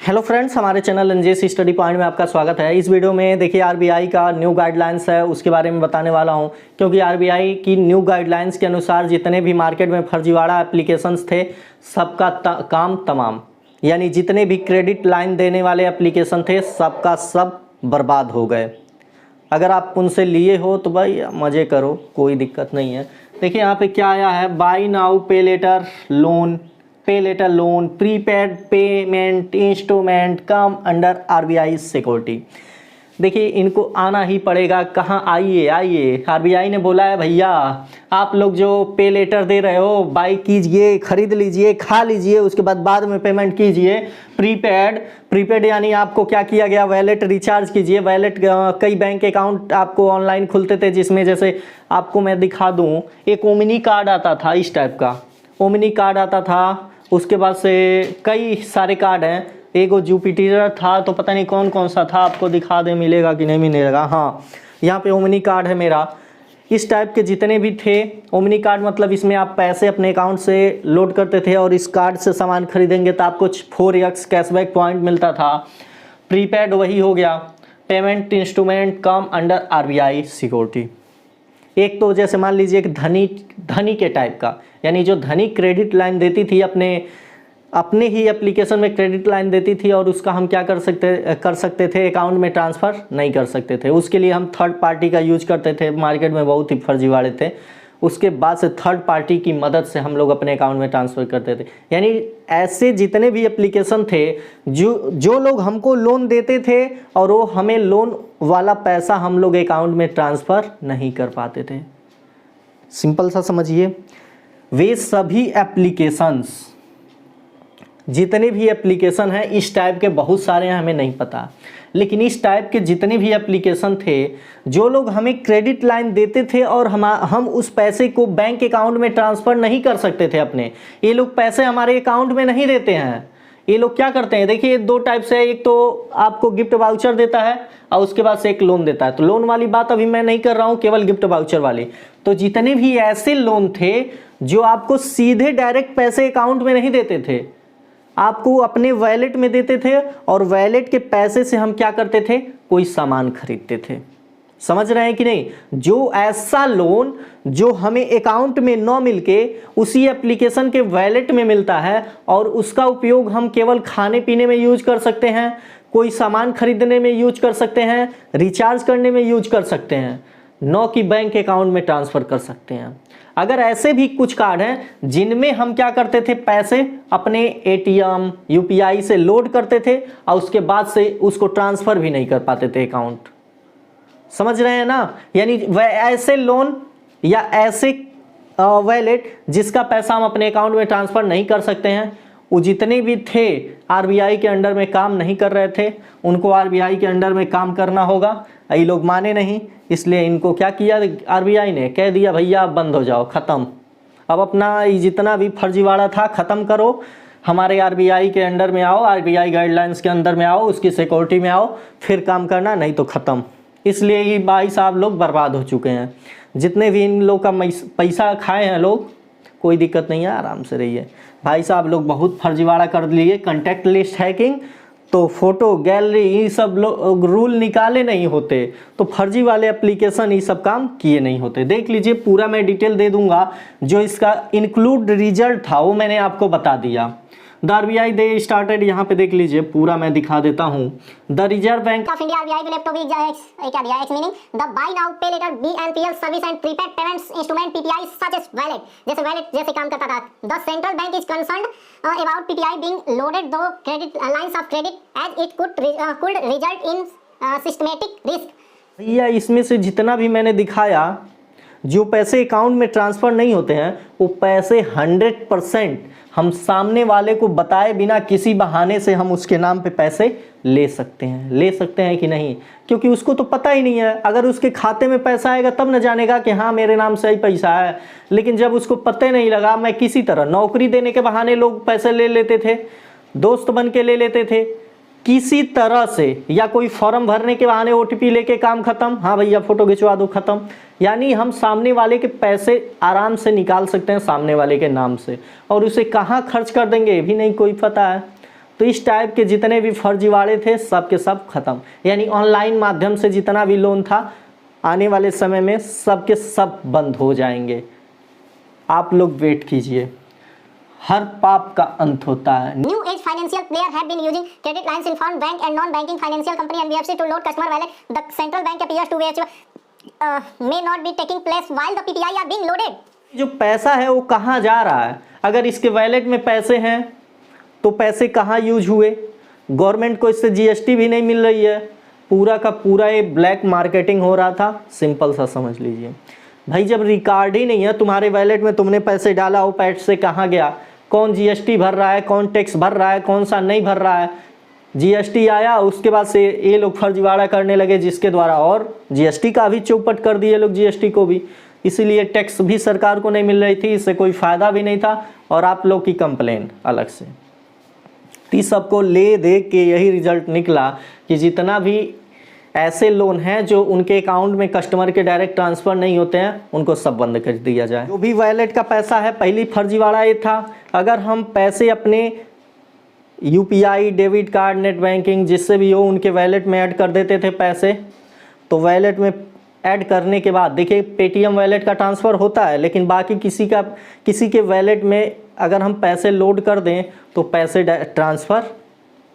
Hello friends, हमारे channel NJC study point में आपका स्वागत है। इस वीडियो में देखिए आरबीआई का न्यू गाइडलाइंस है, उसके बारे में बताने वाला हूं। क्योंकि आरबीआई की न्यू गाइडलाइंस के अनुसार जितने भी मार्केट में फर्जीवाड़ा एप्लीकेशंस थे सबका काम तमाम, यानी जितने भी क्रेडिट लाइन देने वाले एप्लीकेशन थे सबका सब बर्बाद हो गए। अगर आप उनसे लिए हो तो भाई मज़े करो, कोई दिक्कत नहीं है। देखिए यहाँ पे क्या आया है, buy now pay later loan, pay later loan, prepaid payment instrument come under RBI security. देखिए इनको आना ही पड़ेगा। कहाँ आइए आइए, आरबीआई ने बोला है भैया आप लोग जो पे लेटर दे रहे हो बाई कीजिए, खरीद लीजिए, खा लीजिए, उसके बाद में पेमेंट कीजिए। प्रीपेड यानी आपको क्या किया गया, वैलेट रिचार्ज कीजिए। वैलेट कई बैंक अकाउंट आपको ऑनलाइन खुलते थे, जिसमें जैसे आपको मैं दिखा दूँ, एक ओमिनी कार्ड आता था, इस टाइप का ओमिनी कार्ड आता था। उसके बाद से कई सारे कार्ड हैं, एक वो जुपिटर था, तो पता नहीं कौन कौन सा था, आपको दिखा दे मिलेगा कि नहीं मिलेगा। हाँ, यहाँ पे ओमिनी कार्ड है मेरा। इस टाइप के जितने भी थे ओमिनी कार्ड, मतलब इसमें आप पैसे अपने अकाउंट से लोड करते थे और इस कार्ड से सामान खरीदेंगे तो आपको 4x कैशबैक पॉइंट मिलता था। प्रीपेड वही हो गया, payment instrument come under RBI security. एक तो जैसे मान लीजिए एक धनी के टाइप का, यानी जो धनी क्रेडिट लाइन देती थी, अपने ही एप्लीकेशन में क्रेडिट लाइन देती थी, और उसका हम क्या कर सकते थे, अकाउंट में ट्रांसफ़र नहीं कर सकते थे। उसके लिए हम थर्ड पार्टी का यूज करते थे। मार्केट में बहुत ही फर्जीवाड़े थे। उसके बाद से थर्ड पार्टी की मदद से हम लोग अपने अकाउंट में ट्रांसफ़र करते थे। यानी ऐसे जितने भी एप्लीकेशन थे, जो लोग हमको लोन देते थे और वो हमें लोन वाला पैसा हम लोग अकाउंट में ट्रांसफ़र नहीं कर पाते थे। सिंपल सा समझिए, वे सभी एप्लीकेशंस, जितने भी एप्लीकेशन हैं, इस टाइप के बहुत सारे हैं, हमें नहीं पता, लेकिन इस टाइप के जितने भी एप्लीकेशन थे, जो लोग हमें क्रेडिट लाइन देते थे और हम उस पैसे को बैंक अकाउंट में ट्रांसफ़र नहीं कर सकते थे अपने, ये लोग पैसे हमारे अकाउंट में नहीं देते हैं। ये लोग क्या करते हैं, देखिए दो टाइप से, एक तो आपको गिफ्ट वाउचर देता है और उसके बाद से एक लोन देता है। तो लोन वाली बात अभी मैं नहीं कर रहा हूँ, केवल गिफ्ट वाउचर वाली। तो जितने भी ऐसे लोन थे जो आपको सीधे डायरेक्ट पैसे अकाउंट में नहीं देते थे, आपको अपने वैलेट में देते थे, और वैलेट के पैसे से हम क्या करते थे, कोई सामान खरीदते थे। समझ रहे हैं कि नहीं? जो ऐसा लोन जो हमें अकाउंट में न मिलके उसी एप्लीकेशन के वैलेट में मिलता है, और उसका उपयोग हम केवल खाने पीने में यूज कर सकते हैं, कोई सामान खरीदने में यूज कर सकते हैं, रिचार्ज करने में यूज कर सकते हैं, न कि बैंक अकाउंट में ट्रांसफ़र कर सकते हैं। अगर ऐसे भी कुछ कार्ड हैं जिनमें हम क्या करते थे, पैसे अपने एटीएम यूपीआई से लोड करते थे और उसके बाद से उसको ट्रांसफ़र भी नहीं कर पाते थे अकाउंट। समझ रहे हैं ना? यानी वह ऐसे लोन या ऐसे वैलेट जिसका पैसा हम अपने अकाउंट में ट्रांसफ़र नहीं कर सकते हैं, वो जितने भी थे आरबीआई के अंडर में काम नहीं कर रहे थे, उनको आरबीआई के अंडर में काम करना होगा। ये लोग माने नहीं, इसलिए इनको क्या किया, आरबीआई ने कह दिया भैया आप बंद हो जाओ, ख़त्म। अब अपना जितना भी फर्जीवाड़ा था ख़त्म करो, हमारे आरबीआई के अंडर में आओ, आरबीआई गाइडलाइंस के अंदर में आओ, उसकी सिक्योरिटी में आओ, फिर काम करना, नहीं तो ख़त्म। इसलिए ये भाई साहब लोग बर्बाद हो चुके हैं। जितने भी इन लोग का पैसा खाए हैं लोग, कोई दिक्कत नहीं है, आराम से रहिए। भाई साहब लोग बहुत फर्जीवाड़ा कर लिए, कॉन्टैक्ट लिस्ट हैकिंग, तो फोटो गैलरी ये सब लोग रूल निकाले नहीं होते, तो फर्जी वाले एप्लीकेशन ये सब काम किए नहीं होते। देख लीजिए, पूरा मैं डिटेल दे दूंगा। जो इसका इंक्लूड रिजल्ट था वो मैंने आपको बता दिया। द आरबीआई दे स्टार्टेड, यहाँ पे देख लीजिए, पूरा मैं दिखा देता हूँ। The reserve bank of India RBI will have to be क्या दिया है, meaning the buy now pay later BNPL service and prepaid payments instrument PPI such as wallet जैसे काम करता था। The central bank is concerned about PPI being loaded to credit lines of credit as it could result in systematic risk. भैया इसमें से जितना भी मैंने दिखाया, जो पैसे अकाउंट में ट्रांसफ़र नहीं होते हैं, वो पैसे 100% हम सामने वाले को बताए बिना किसी बहाने से हम उसके नाम पे पैसे ले सकते हैं कि नहीं, क्योंकि उसको तो पता ही नहीं है। अगर उसके खाते में पैसा आएगा तब न जानेगा कि हाँ मेरे नाम से ही पैसा है। लेकिन जब उसको पता नहीं लगा, मैं किसी तरह नौकरी देने के बहाने लोग पैसे ले लेते थे, दोस्त बन के ले लेते थे, किसी तरह से, या कोई फॉर्म भरने के बहाने ओटीपी लेके काम खत्म, हाँ भैया फोटो खिंचवा दो, खत्म। यानी हम सामने वाले के पैसे आराम से निकाल सकते हैं सामने वाले के नाम से, और उसे कहाँ खर्च कर देंगे भी नहीं कोई पता है। तो इस टाइप के जितने भी फर्जीवाड़े थे सब के सब खत्म। यानी ऑनलाइन माध्यम से जितना भी लोन था आने वाले समय में सब के सब बंद हो जाएंगे। आप लोग वेट कीजिए, हर पाप का अंत होता है। New age financial players have been using credit lines in foreign bank and non-banking financial company NBFC to load customer wallet. The central bank appears to which may not be taking place while the PPI are being loaded. जो पैसा है वो कहाँ जा रहा है? अगर इसके वैलेट में पैसे हैं तो पैसे कहाँ यूज हुए? गवर्नमेंट को इससे जीएसटी भी नहीं मिल रही है। पूरा का पूरा ये ब्लैक मार्केटिंग हो रहा था। सिंपल सा समझ लीजिए भाई, जब रिकॉर्ड ही नहीं है तुम्हारे वैलेट में, तुमने पैसे डाला वो पैसे कहाँ गया, कौन जीएसटी भर रहा है, कौन टैक्स भर रहा है, कौन सा नहीं भर रहा है। जीएसटी आया उसके बाद से ये लोग फर्जीवाड़ा करने लगे, जिसके द्वारा और जीएसटी का भी चौपट कर दिए लोग, जीएसटी को भी। इसीलिए टैक्स भी सरकार को नहीं मिल रही थी, इससे कोई फ़ायदा भी नहीं था और आप लोग की कंप्लेन अलग से। इस सबको ले दे के यही रिजल्ट निकला कि जितना भी ऐसे लोन हैं जो उनके अकाउंट में कस्टमर के डायरेक्ट ट्रांसफ़र नहीं होते हैं, उनको सब बंद कर दिया जाए। जो भी वैलेट का पैसा है, पहली फर्जीवाड़ा ये था, अगर हम पैसे अपने UPI, debit card, net banking जिससे भी हो उनके वैलेट में ऐड कर देते थे पैसे, तो वैलेट में ऐड करने के बाद देखिए पेटीएम वैलेट का ट्रांसफ़र होता है, लेकिन बाकी किसी के वैलेट में अगर हम पैसे लोड कर दें तो पैसे ट्रांसफ़र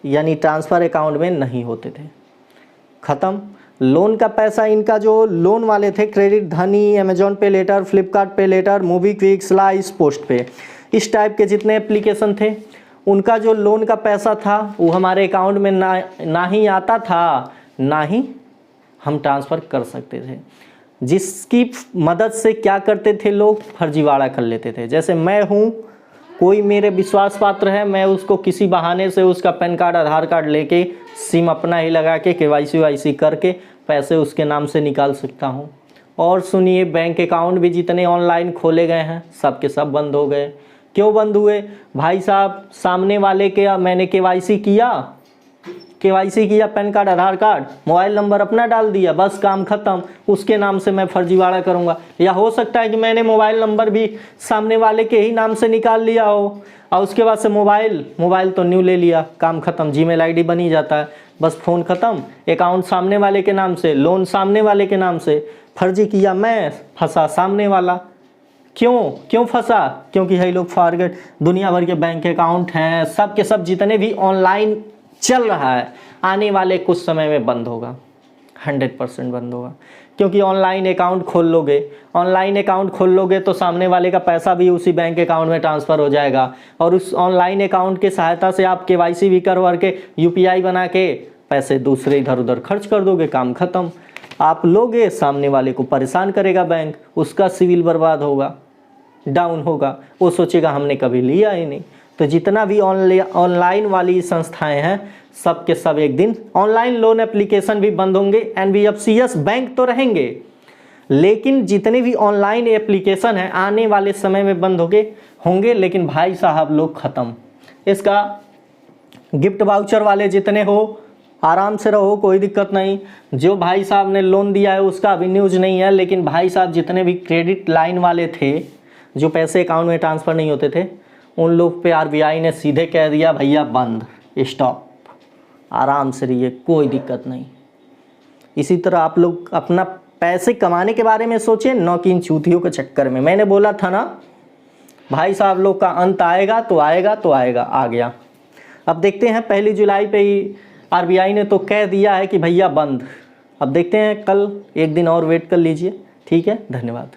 यानी ट्रांसफ़र अकाउंट में नहीं होते थे। ख़त्म। लोन का पैसा इनका जो लोन वाले थे, क्रेडिट धनी, अमेजॉन पे लेटर, फ्लिपकार्ट पे लेटर, मोबी क्विक, स्लाइस, पोस्ट पे, इस टाइप के जितने एप्लीकेशन थे उनका जो लोन का पैसा था वो हमारे अकाउंट में ना ही आता था, ना ही हम ट्रांसफ़र कर सकते थे। जिसकी मदद से क्या करते थे लोग, फर्जीवाड़ा कर लेते थे। जैसे मैं हूँ, कोई मेरे विश्वास पात्र है, मैं उसको किसी बहाने से उसका पैन कार्ड, आधार कार्ड लेके सिम अपना ही लगा के KYC करके पैसे उसके नाम से निकाल सकता हूँ। और सुनिए, बैंक अकाउंट भी जितने ऑनलाइन खोले गए हैं सब के सब बंद हो गए। क्यों बंद हुए भाई साहब? सामने वाले के मैंने KYC किया, पैन कार्ड, आधार कार्ड, मोबाइल नंबर अपना डाल दिया, बस काम ख़त्म। उसके नाम से मैं फर्जीवाड़ा करूँगा। या हो सकता है कि मैंने मोबाइल नंबर भी सामने वाले के ही नाम से निकाल लिया हो और उसके बाद से मोबाइल तो न्यू ले लिया, काम ख़त्म। जीमेल आईडी बनी जाता है, बस फ़ोन ख़त्म। अकाउंट सामने वाले के नाम से, लोन सामने वाले के नाम से, फर्जी किया मैं, फंसा सामने वाला। क्यों फंसा? क्योंकि है लोग फॉरगेट, दुनिया भर के बैंक अकाउंट हैं, सब के सब जितने भी ऑनलाइन चल रहा है आने वाले कुछ समय में बंद होगा, 100% बंद होगा। क्योंकि ऑनलाइन अकाउंट खोल लोगे तो सामने वाले का पैसा भी उसी बैंक अकाउंट में ट्रांसफ़र हो जाएगा और उस ऑनलाइन अकाउंट की सहायता से आप KYC भी करवा के UPI बना के पैसे दूसरे इधर उधर खर्च कर दोगे, काम ख़त्म। आप लोगे, सामने वाले को परेशान करेगा बैंक, उसका सिविल बर्बाद होगा, डाउन होगा, वो सोचेगा हमने कभी लिया ही नहीं। तो जितना भी ऑनलाइन वाली संस्थाएं हैं सब के सब एक दिन ऑनलाइन लोन एप्लीकेशन भी बंद होंगे। NBFCs बैंक तो रहेंगे, लेकिन जितने भी ऑनलाइन एप्लीकेशन हैं आने वाले समय में बंद होंगे। लेकिन भाई साहब लोग ख़त्म। इसका गिफ्ट वाउचर वाले जितने हो आराम से रहो, कोई दिक्कत नहीं। जो भाई साहब ने लोन दिया है उसका अभी न्यूज़ नहीं है, लेकिन भाई साहब जितने भी क्रेडिट लाइन वाले थे जो पैसे अकाउंट में ट्रांसफ़र नहीं होते थे, उन लोग पे RBI ने सीधे कह दिया भैया बंद, स्टॉप, आराम से रहिए, कोई दिक्कत नहीं। इसी तरह आप लोग अपना पैसे कमाने के बारे में सोचें, न कि इन चूतियों के चक्कर में। मैंने बोला था ना भाई साहब लोग का अंत आएगा तो आएगा, आ गया। अब देखते हैं 1 जुलाई पे ही RBI ने तो कह दिया है कि भैया बंद। अब देखते हैं कल, एक दिन और वेट कर लीजिए। ठीक है, धन्यवाद।